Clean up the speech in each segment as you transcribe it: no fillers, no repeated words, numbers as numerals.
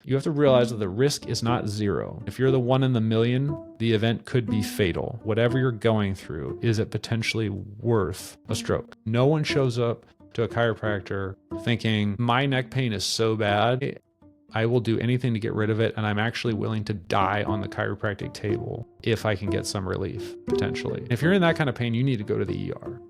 You have to realize that the risk is not zero. If you're the one in the million, the event could be fatal. Whatever you're going through, is it potentially worth a stroke? No one shows up to a chiropractor thinking, my neck pain is so bad, I will do anything to get rid of it, and I'm actually willing to die on the chiropractic table if I can get some relief, potentially. If you're in that kind of pain, you need to go to the ER.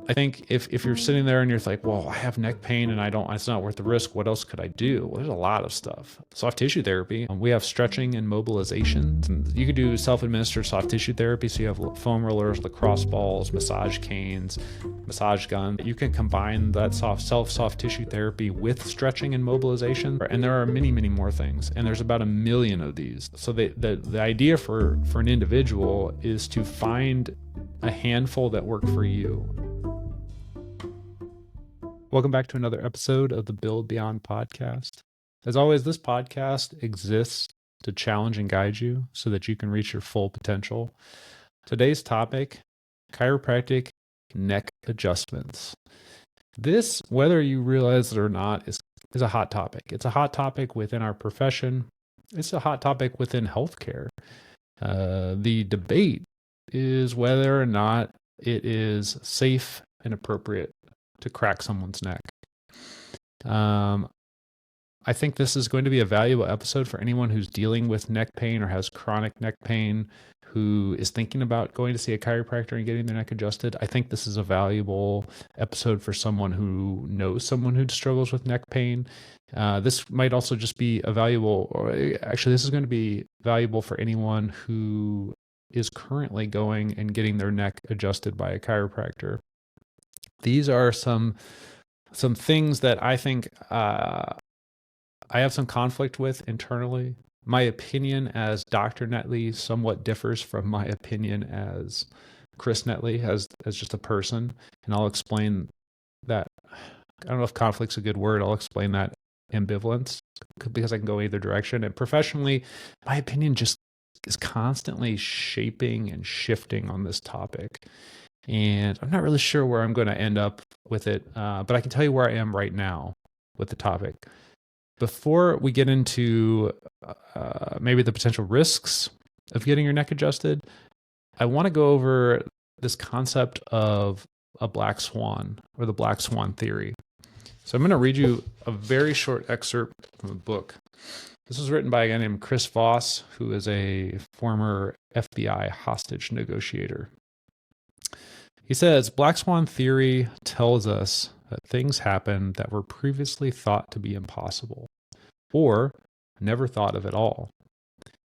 I think if you're sitting there and you're like, well, I have neck pain and it's not worth the risk. What else could I do? Well, there's a lot of stuff. Soft tissue therapy. We have stretching and mobilizations. And you could do self-administered soft tissue therapy. So you have foam rollers, lacrosse balls, massage canes, massage gun. You can combine that soft tissue therapy with stretching and mobilization. And there are many, many more things. And there's about 1 million of these. So the idea for an individual is to find a handful that work for you. Welcome back to another episode of the Build Beyond podcast. As always, this podcast exists to challenge and guide you so that you can reach your full potential. Today's topic, chiropractic neck adjustments. This, whether you realize it or not, is a hot topic. It's a hot topic within our profession. It's a hot topic within healthcare. The debate is whether or not it is safe and appropriate to crack someone's neck. I think this is going to be a valuable episode for anyone who's dealing with neck pain or has chronic neck pain, who is thinking about going to see a chiropractor and getting their neck adjusted. I think this is a valuable episode for someone who knows someone who struggles with neck pain. This might also just be this is going to be valuable for anyone who is currently going and getting their neck adjusted by a chiropractor. These are some things that I think I have some conflict with internally. My opinion as Dr. Netley somewhat differs from my opinion as Chris Netley, as just a person. And I'll explain that. I don't know if conflict's a good word. I'll explain that ambivalence because I can go either direction. And professionally, my opinion just is constantly shaping and shifting on this topic. And I'm not really sure where I'm going to end up with it, but I can tell you where I am right now with the topic. Before we get into maybe the potential risks of getting your neck adjusted, I want to go over this concept of a black swan, or the Black Swan theory. So I'm going to read you a very short excerpt from a book. This was written by a guy named Chris Voss, who is a former FBI hostage negotiator. He says, Black Swan theory tells us that things happen that were previously thought to be impossible, or never thought of at all.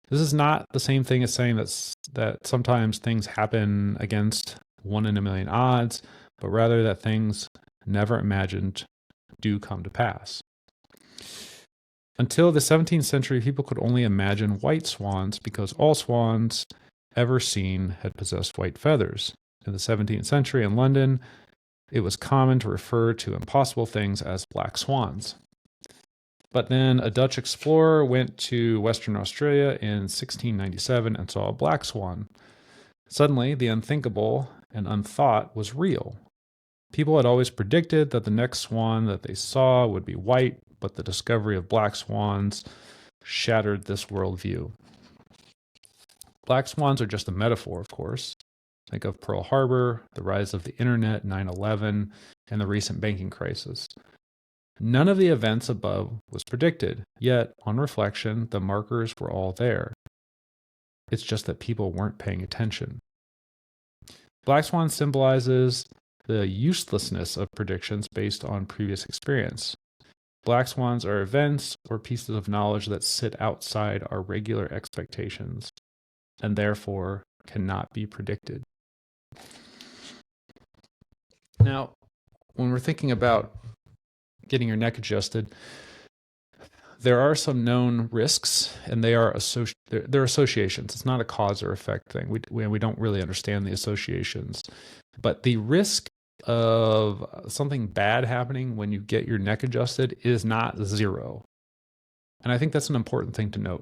This is not the same thing as saying that sometimes things happen against 1 in a million odds, but rather that things never imagined do come to pass. Until the 17th century, people could only imagine white swans because all swans ever seen had possessed white feathers. In the 17th century in London, it was common to refer to impossible things as black swans. But then a Dutch explorer went to Western Australia in 1697 and saw a black swan. Suddenly, the unthinkable and unthought was real. People had always predicted that the next swan that they saw would be white, but the discovery of black swans shattered this worldview. Black swans are just a metaphor, of course. Think of Pearl Harbor, the rise of the internet, 9/11, and the recent banking crisis. None of the events above was predicted, yet, on reflection, the markers were all there. It's just that people weren't paying attention. Black Swan symbolizes the uselessness of predictions based on previous experience. Black swans are events or pieces of knowledge that sit outside our regular expectations, and therefore cannot be predicted. Now, when we're thinking about getting your neck adjusted, there are some known risks, and they are they're associations. It's not a cause or effect thing. We don't really understand the associations. But the risk of something bad happening when you get your neck adjusted is not zero. And I think that's an important thing to note.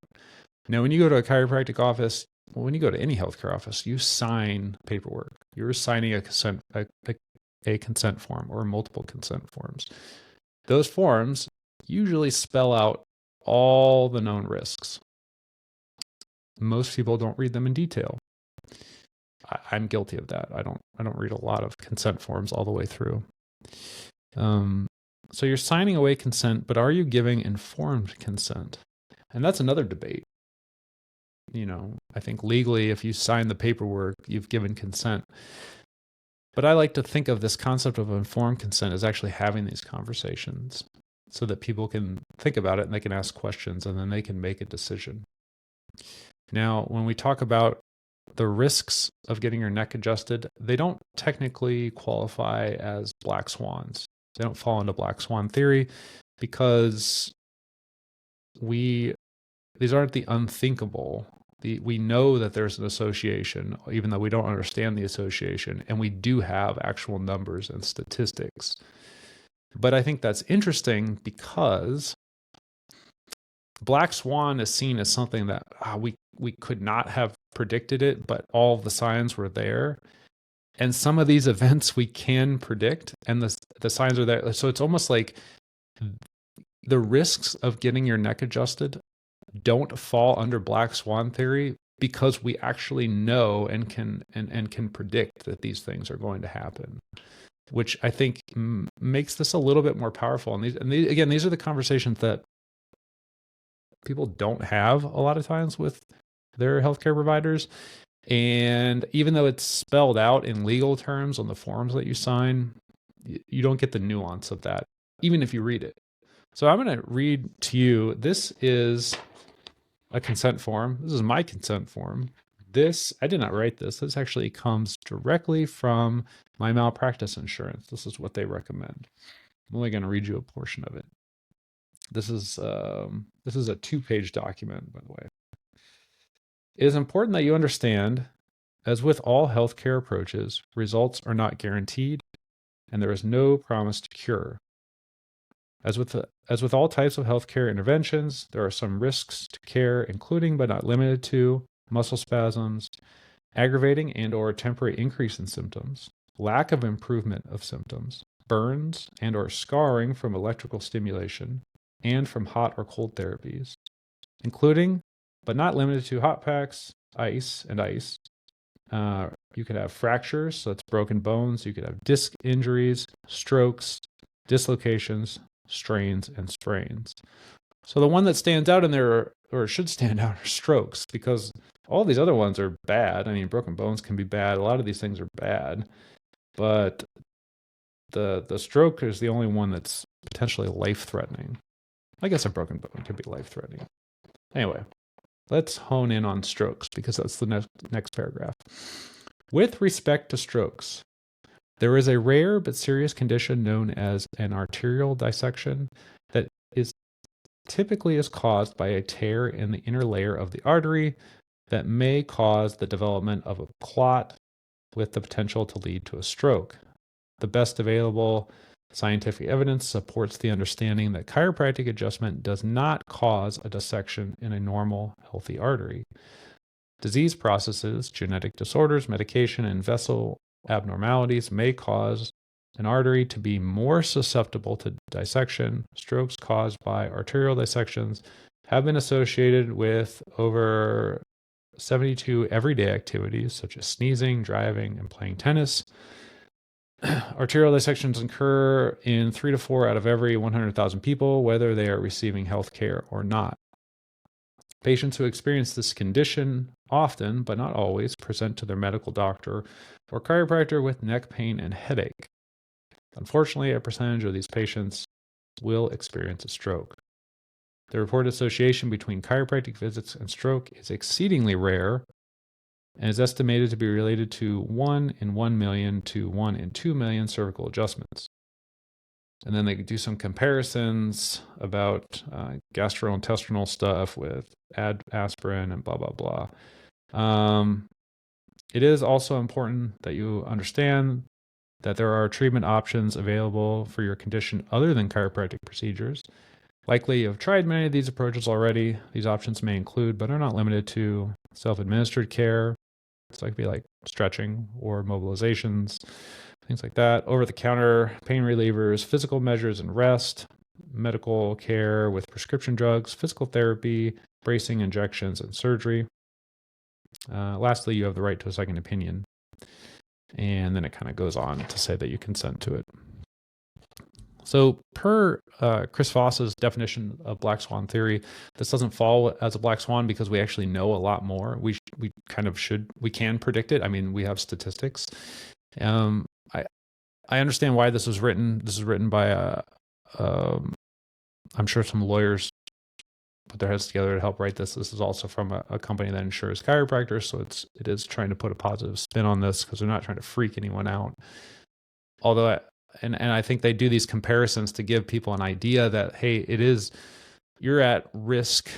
Now, when you go to a chiropractic office, when you go to any healthcare office, you sign paperwork. You're signing a consent form or multiple consent forms. Those forms usually spell out all the known risks. Most people don't read them in detail. I'm guilty of that. I don't read a lot of consent forms all the way through. So you're signing away consent, but are you giving informed consent? And that's another debate. I think legally, if you sign the paperwork, you've given consent. But I like to think of this concept of informed consent as actually having these conversations so that people can think about it and they can ask questions and then they can make a decision. Now, when we talk about the risks of getting your neck adjusted, they don't technically qualify as black swans. They don't fall into black swan theory because these aren't the unthinkable. We know that there's an association, even though we don't understand the association, and we do have actual numbers and statistics. But I think that's interesting because black swan is seen as something that we could not have predicted it, but all the signs were there. And some of these events we can predict, and the signs are there. So it's almost like the risks of getting your neck adjusted don't fall under black swan theory because we actually know and can predict that these things are going to happen, which I think makes this a little bit more powerful. And these are the conversations that people don't have a lot of times with their healthcare providers. And even though it's spelled out in legal terms on the forms that you sign, you don't get the nuance of that, even if you read it. So I'm going to read to you. This is a consent form. This is my consent form. I did not write this. This actually comes directly from my malpractice insurance. This is what they recommend. I'm only going to read you a portion of it. This is a 2-page document, by the way. It is important that you understand, as with all healthcare approaches, results are not guaranteed, and there is no promise to cure. As with all types of healthcare interventions, there are some risks to care, including but not limited to muscle spasms, aggravating and/or temporary increase in symptoms, lack of improvement of symptoms, burns and/or scarring from electrical stimulation, and from hot or cold therapies, including but not limited to hot packs, ice. You could have fractures, so that's broken bones. You could have disc injuries, strokes, dislocations, strains, and sprains. So the one that stands out in there, or should stand out, are strokes, because all these other ones are bad. I mean, broken bones can be bad. A lot of these things are bad, but the stroke is the only one that's potentially life-threatening. I guess a broken bone could be life-threatening. Anyway, let's hone in on strokes because that's the next paragraph. With respect to strokes, there is a rare but serious condition known as an arterial dissection that is typically caused by a tear in the inner layer of the artery that may cause the development of a clot with the potential to lead to a stroke. The best available scientific evidence supports the understanding that chiropractic adjustment does not cause a dissection in a normal, healthy artery. Disease processes, genetic disorders, medication, and vessel abnormalities may cause an artery to be more susceptible to dissection. Strokes caused by arterial dissections have been associated with over 72 everyday activities such as sneezing, driving, and playing tennis. Arterial dissections occur in 3 to 4 out of every 100,000 people, whether they are receiving health care or not. Patients who experience this condition often, but not always, present to their medical doctor or chiropractor with neck pain and headache. Unfortunately, a percentage of these patients will experience a stroke. The reported association between chiropractic visits and stroke is exceedingly rare and is estimated to be related to 1 in 1 million to 1 in 2 million cervical adjustments. And then they do some comparisons about gastrointestinal stuff with aspirin and blah, blah, blah. It is also important that you understand that there are treatment options available for your condition other than chiropractic procedures. Likely you've tried many of these approaches already. These options may include, but are not limited to, self-administered care. So it could be like stretching or mobilizations, things like that. Over-the-counter pain relievers, physical measures and rest, medical care with prescription drugs, physical therapy, bracing, injections, and surgery. Lastly, you have the right to a second opinion. And then it kind of goes on to say that you consent to it. So per Chris Voss's definition of Black Swan theory, this doesn't fall as a Black Swan because we actually know a lot more. We can predict it. I mean, we have statistics. I understand why this was written. This is written by I'm sure some lawyers put their heads together to help write this. This is also from a company that insures chiropractors, so it is trying to put a positive spin on this because they're not trying to freak anyone out. Although, and I think they do these comparisons to give people an idea that, hey, you're at risk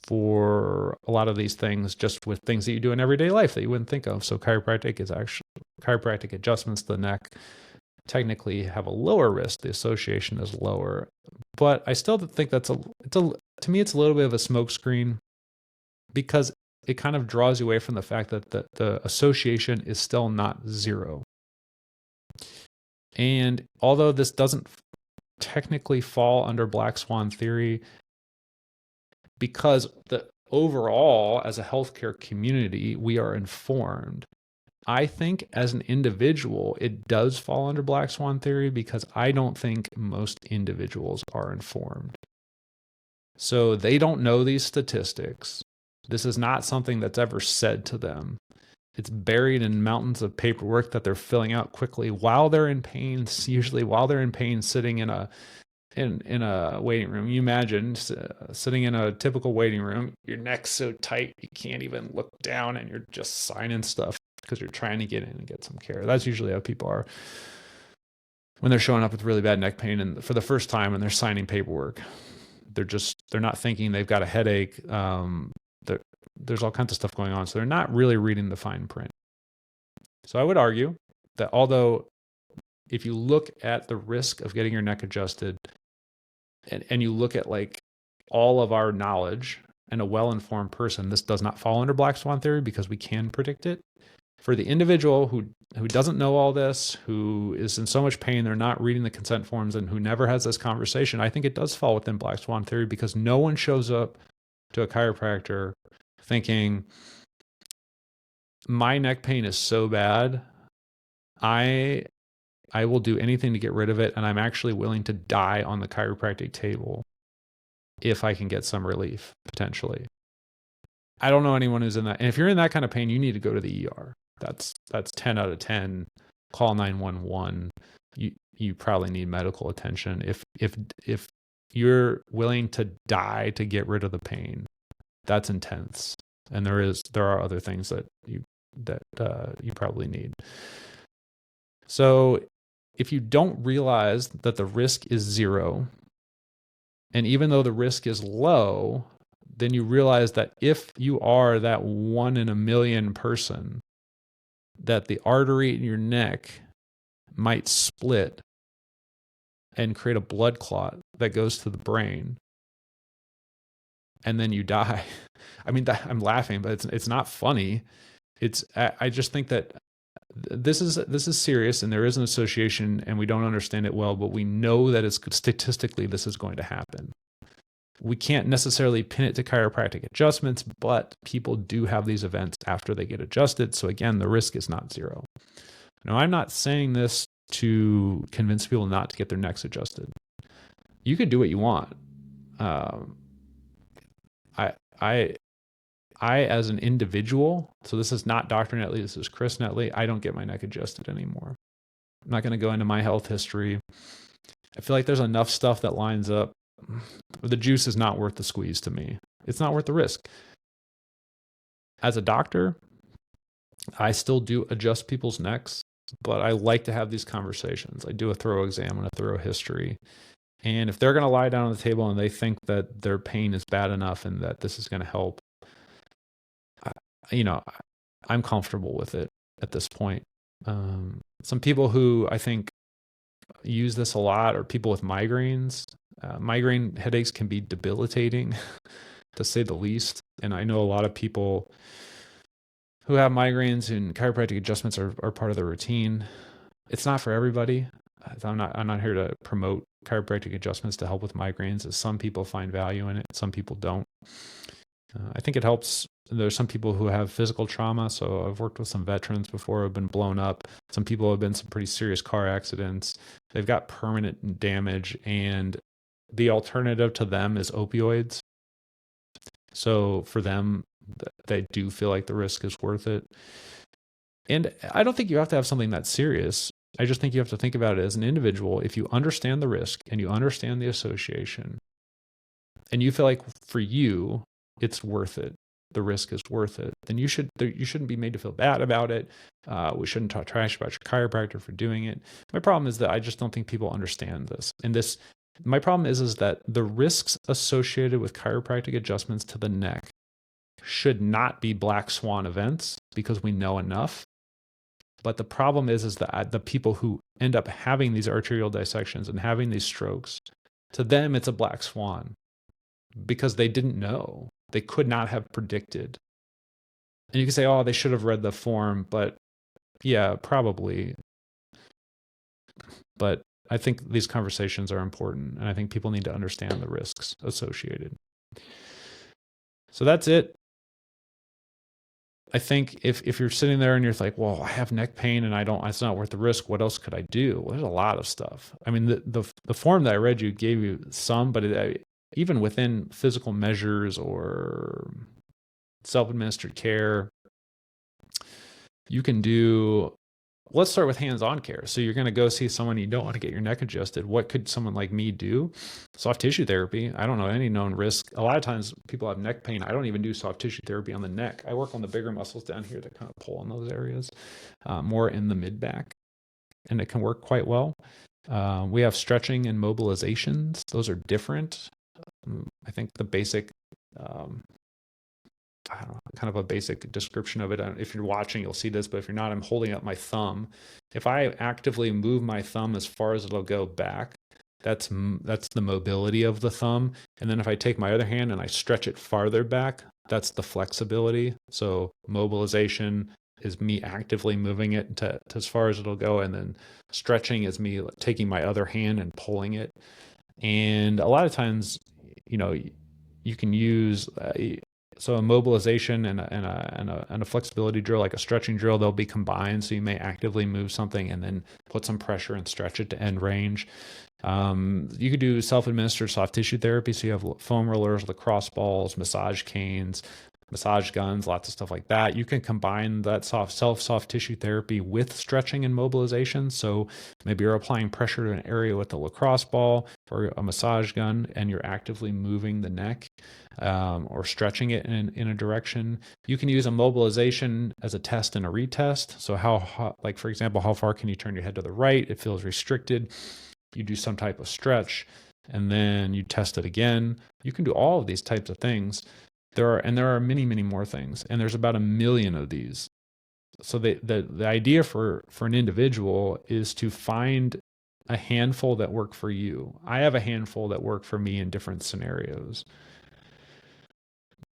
for a lot of these things just with things that you do in everyday life that you wouldn't think of. So chiropractic adjustments to the neck technically have a lower risk. The association is lower, but I still think to me, it's a little bit of a smokescreen because it kind of draws you away from the fact that the association is still not zero. And although this doesn't technically fall under Black Swan theory, because overall, as a healthcare community, we are informed. I think as an individual, it does fall under Black Swan theory because I don't think most individuals are informed. So they don't know these statistics. This is not something that's ever said to them. It's buried in mountains of paperwork that they're filling out quickly while they're in pain, usually while they're in pain, sitting in a waiting room. You imagine sitting in a typical waiting room, your neck's so tight you can't even look down and you're just signing stuff because you're trying to get in and get some care. That's usually how people are when they're showing up with really bad neck pain and for the first time and they're signing paperwork. They're not thinking they've got a headache. There's all kinds of stuff going on. So they're not really reading the fine print. So I would argue that although if you look at the risk of getting your neck adjusted and you look at like all of our knowledge and a well-informed person, this does not fall under Black Swan theory because we can predict it. For the individual who doesn't know all this, who is in so much pain, they're not reading the consent forms and who never has this conversation, I think it does fall within Black Swan theory because no one shows up to a chiropractor thinking, my neck pain is so bad, I will do anything to get rid of it, and I'm actually willing to die on the chiropractic table if I can get some relief, potentially. I don't know anyone who's in that. And if you're in that kind of pain, you need to go to the ER. That's 10 out of 10. Call 911. You probably need medical attention. If you're willing to die to get rid of the pain, that's intense. And there are other things that you probably need. So if you don't realize that the risk is zero, and even though the risk is low, then you realize that if you are that 1 in a million person, that the artery in your neck might split and create a blood clot that goes to the brain, and then you die. I mean, I'm laughing, but it's not funny. I just think that this is serious, and there is an association, and we don't understand it well, but we know that it's statistically this is going to happen. We can't necessarily pin it to chiropractic adjustments, but people do have these events after they get adjusted. So again, the risk is not zero. Now, I'm not saying this to convince people not to get their necks adjusted. You can do what you want. I as an individual, so this is not Dr. Netley, this is Chris Netley, I don't get my neck adjusted anymore. I'm not going to go into my health history. I feel like there's enough stuff that lines up. The juice is not worth the squeeze to me. It's not worth the risk. As a doctor, I still do adjust people's necks, but I like to have these conversations. I do a thorough exam and a thorough history. And if they're going to lie down on the table and they think that their pain is bad enough and that this is going to help, I'm comfortable with it at this point. Some people who I think use this a lot are people with migraines. Migraine headaches can be debilitating, to say the least. And I know a lot of people who have migraines and chiropractic adjustments are part of their routine. It's not for everybody. I'm not here to promote chiropractic adjustments to help with migraines is some people find value in it, some people don't. I think it helps. There's some people who have physical trauma. So I've worked with some veterans before who have been blown up. Some people have been in some pretty serious car accidents. They've got permanent damage, and the alternative to them is opioids. So for them, they do feel like the risk is worth it. And I don't think you have to have something that serious. I just think you have to think about it as an individual. If you understand the risk and you understand the association, and you feel like for you, it's worth it, the risk is worth it, then you shouldn't be made to feel bad about it. We shouldn't talk trash about your chiropractor for doing it. My problem is that I just don't think people understand this. And my problem is that the risks associated with chiropractic adjustments to the neck should not be Black Swan events because we know enough. But the problem is that the people who end up having these arterial dissections and having these strokes, to them, it's a Black Swan because they didn't know. They could not have predicted. And you can say, oh, they should have read the form, but yeah, probably. But I think these conversations are important, and I think people need to understand the risks associated. So that's it. I think if you're sitting there and you're like, well, I have neck pain and it's not worth the risk. What else could I do? Well, there's a lot of stuff. I mean, the form that I read you gave you some, but even within physical measures or self-administered care, you can do, let's start with hands-on care. So you're going to go see someone, you don't want to get your neck adjusted. What could someone like me do? Soft tissue therapy. I don't know any known risk. A lot of times people have neck pain. I don't even do soft tissue therapy on the neck. I work on the bigger muscles down here that kind of pull on those areas, more in the mid-back, and it can work quite well. We have stretching and mobilizations. Those are different. I think the basic, I don't know, kind of a basic description of it. If you're watching, you'll see this, but if you're not, I'm holding up my thumb. If I actively move my thumb as far as it'll go back, that's the mobility of the thumb. And then if I take my other hand and I stretch it farther back, that's the flexibility. So mobilization is me actively moving it to as far as it'll go. And then stretching is me taking my other hand and pulling it. And a lot of times, you can use so a mobilization and a flexibility drill, like a stretching drill, they'll be combined. So you may actively move something and then put some pressure and stretch it to end range. You could do self-administered soft tissue therapy. So you have foam rollers, lacrosse balls, massage canes, massage guns, lots of stuff like that. You can combine that soft tissue therapy with stretching and mobilization. So maybe you're applying pressure to an area with a lacrosse ball or a massage gun, and you're actively moving the neck or stretching it in a direction. You can use a mobilization as a test and a retest. So like for example, how far can you turn your head to the right? It feels restricted. You do some type of stretch, and then you test it again. You can do all of these types of things. There are many, many more things, and there's about 1 million of these. So the idea for an individual is to find a handful that work for you. I have a handful that work for me in different scenarios,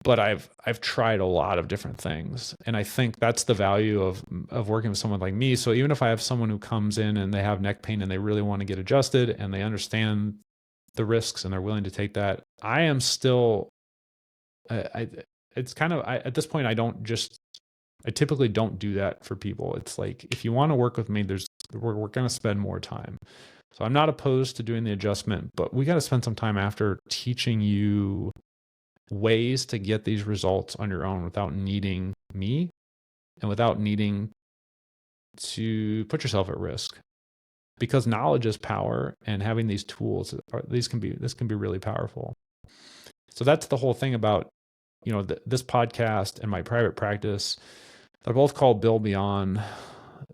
but I've tried a lot of different things, and I think that's the value of working with someone like me. So even if I have someone who comes in and they have neck pain and they really want to get adjusted and they understand the risks and they're willing to take that, I am still. It's kind of, at this point, I typically don't do that for people. It's like, if you want to work with me, we're going to spend more time. So I'm not opposed to doing the adjustment, but we got to spend some time after teaching you ways to get these results on your own without needing me and without needing to put yourself at risk, because knowledge is power, and having these tools, this can be really powerful. So that's the whole thing about, this podcast and my private practice. They're both called Build Beyond.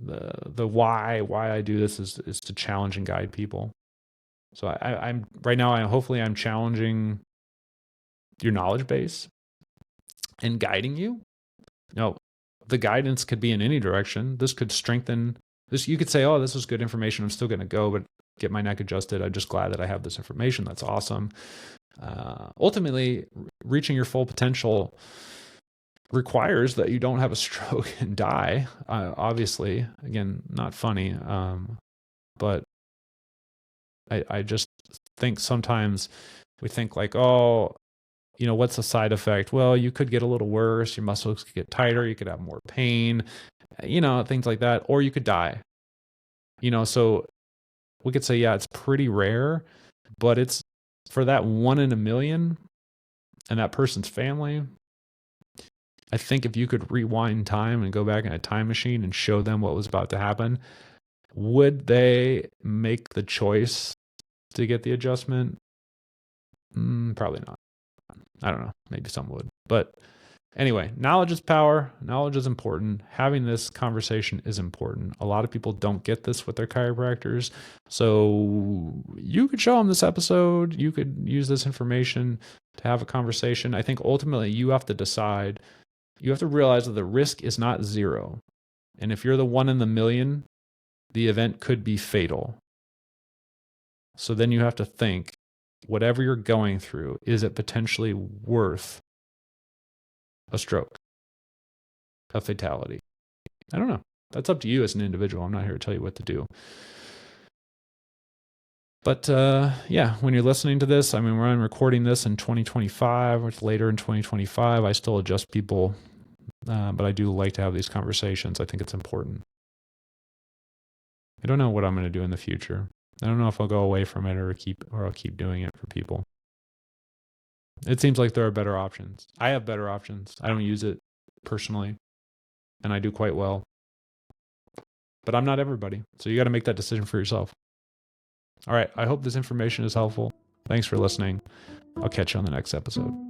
The why I do this is to challenge and guide people. So I'm right now, hopefully I'm challenging your knowledge base and guiding you. The guidance could be in any direction. This could strengthen this. You could say, oh, this is good information. I'm still going to go, but get my neck adjusted. I'm just glad that I have this information. That's awesome. Ultimately, reaching your full potential requires that you don't have a stroke and die. Obviously, again, not funny, but I just think sometimes we think like, oh, what's the side effect? Well, you could get a little worse. Your muscles could get tighter. You could have more pain, things like that. Or you could die, so we could say, yeah, it's pretty rare, but it's for that 1 in a million and that person's family. I think if you could rewind time and go back in a time machine and show them what was about to happen, would they make the choice to get the adjustment? Probably not. I don't know. Maybe some would. But anyway, knowledge is power. Knowledge is important. Having this conversation is important. A lot of people don't get this with their chiropractors. So you could show them this episode. You could use this information to have a conversation. I think ultimately you have to decide. You have to realize that the risk is not zero. And if you're the 1 in the million, the event could be fatal. So then you have to think, whatever you're going through, is it potentially worth a stroke, a fatality? I don't know. That's up to you as an individual. I'm not here to tell you what to do. But yeah, when you're listening to this, I mean, I'm recording this in 2025, or later in 2025. I still adjust people, but I do like to have these conversations. I think it's important. I don't know what I'm going to do in the future. I don't know if I'll go away from it or I'll keep doing it for people. It seems like there are better options. I have better options. I don't use it personally, and I do quite well. But I'm not everybody, so you got to make that decision for yourself. All right, I hope this information is helpful. Thanks for listening. I'll catch you on the next episode.